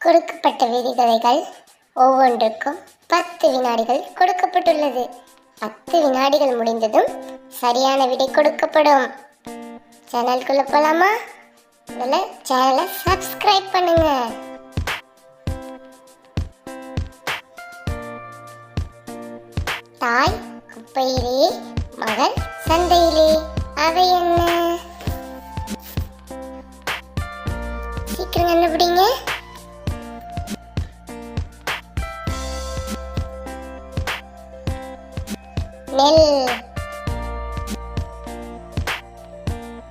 கொடுக்கப்பட்ட விதிகள் ஒவ்வொன்றுக்கும் 10 வினாடிகள் கொடுக்கப்பட்டுள்ளது. 10 வினாடிகள் முடிந்ததும் சரியான விடை கொடுக்கப்படும். சேனலுக்குள்ள போலாமா? முதல்ல சேனலை சப்ஸ்கிரைப் பண்ணுங்க. தாய் குப்பையிலே, மகள் சந்தையிலே, அவை என்ன? சீக்கிரம் கண்டுபிடிங்க. நெல்.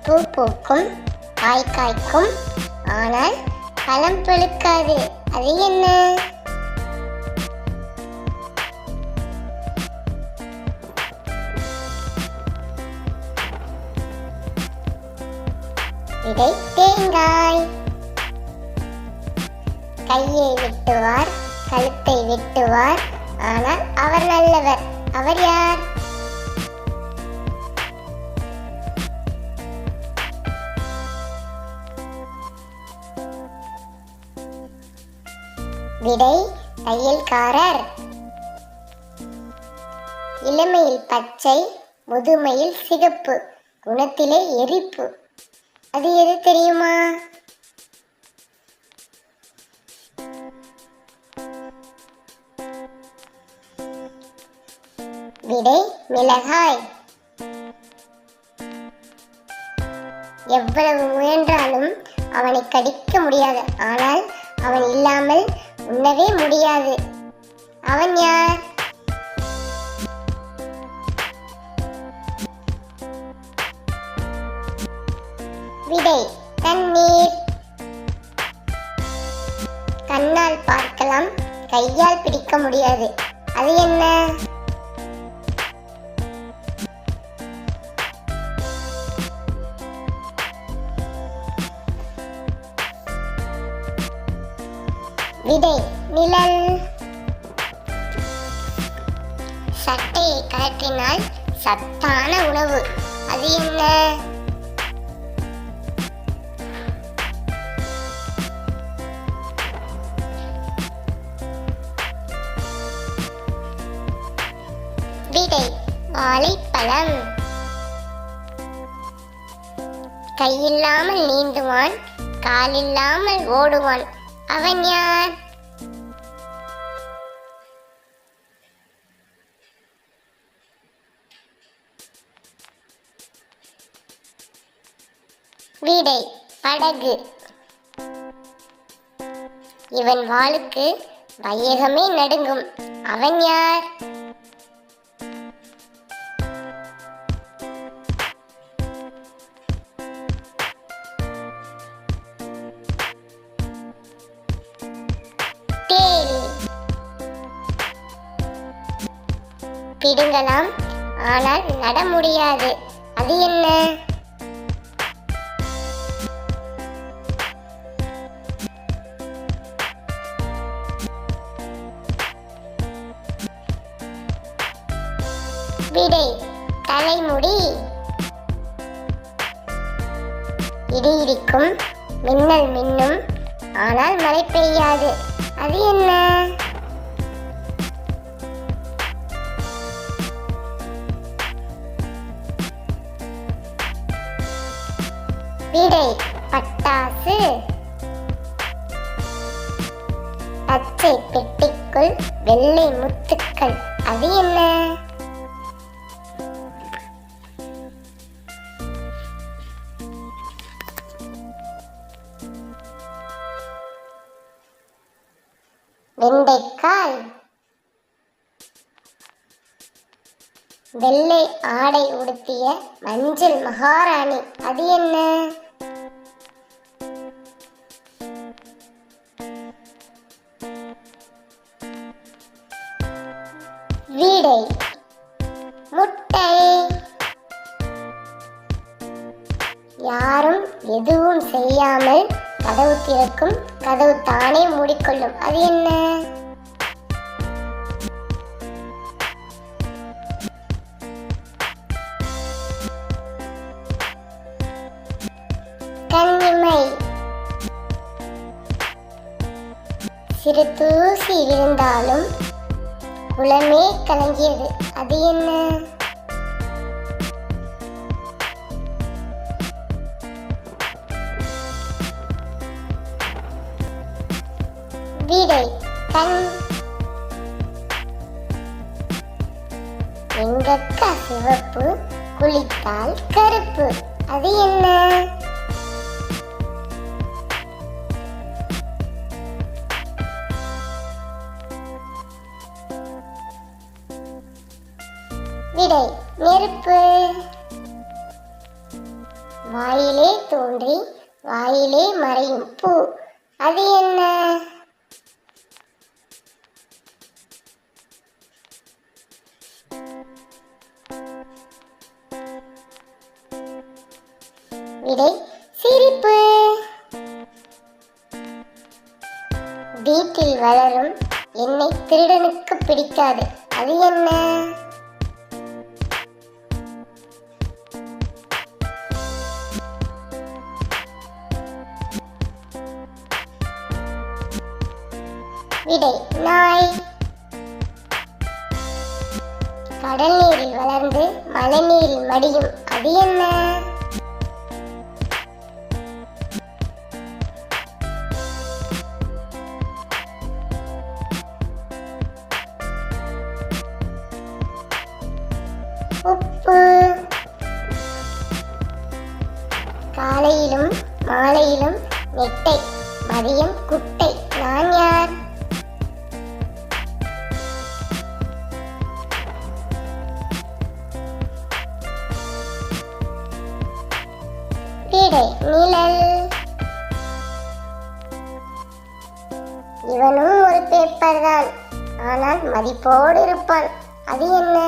பூ பூக்கும், காய் காய்க்கும், ஆனால் பழம் பழுக்காது. அது என்ன? விடை தேங்காய். கையை வெட்டுவார், கழுத்தை வெட்டுவார், ஆனால் அவர் நல்லவர். அவர் யார்? விடை தையல்காரர். இளமையில் பச்சை, முதுமையில் சிகப்பு, குணத்திலே எரிப்பு. அது எது தெரியுமா? விடை மிளகாய். எவ்வளவு முயன்றாலும் அவனை கடிக்க முடியாது, ஆனால் அவன் இல்லாமல் உண்ணவே முடியாது. அவன் யார்? விடை தண்ணீர். கண்ணால் பார்க்கலாம், கையால் பிடிக்க முடியாது. அது என்ன? விடை நிழல். சட்டையை கழற்றினால் சத்தான உணவு. அது என்ன? விடை வாழைப்பழம். கையில்லாமல் நீந்துவான், காலில்லாமல் ஓடுவான். அவன் யார்? விடை படகு. இவன் வாளுக்கு வையகமே நடுங்கும். அவன் யார்? பிடுங்கலாம், ஆனால் நட முடியாது. அது என்ன? விடை தலைமுடி. இடி இடிக்கும், மின்னல் மின்னும், ஆனால் மழை பெய்யாது. அது என்ன? விடை பட்டாசு. பச்சை பெட்டிக்குள் வெள்ளை முத்துக்கள். அது என்ன? வெண்டைக்காய். வெள்ளை ஆடை உடுத்திய மஞ்சள் மகாராணி. அது என்ன? விடை முட்டை. யாரும் எதுவும் செய்யாமல் கதவு திறக்கும், கதவு தானே மூடிக்கொள்ளும். அது என்ன? கண்ணிமை. சிறு தூசி விழுந்தாலும் குளமே கலங்கியது. அது என்ன? விடை கண். எங்கக்கா சிவப்பு, குளித்தால் கருப்பு. அது என்ன? விடை நெருப்பு. வாயிலே தோன்றி வாயிலே மறையும் பூ. அது என்ன? விடை சிரிப்பு. வீட்டில் வளரும் எண்ணெய் திருடனுக்கு பிடிக்காது. அது என்ன? விடை நாய். கடல் நீரில் வளர்ந்து மழை நீரில் மடியும். அது என்ன? உப்பு. காலையிலும் மாலையிலும் நெட்டை, மதியம் குட்டை. நான் யார்? விடை நிழல். இவனும் ஒரு பேப்பர் தான், ஆனால் மதிப்போடு இருப்பான். அது என்ன?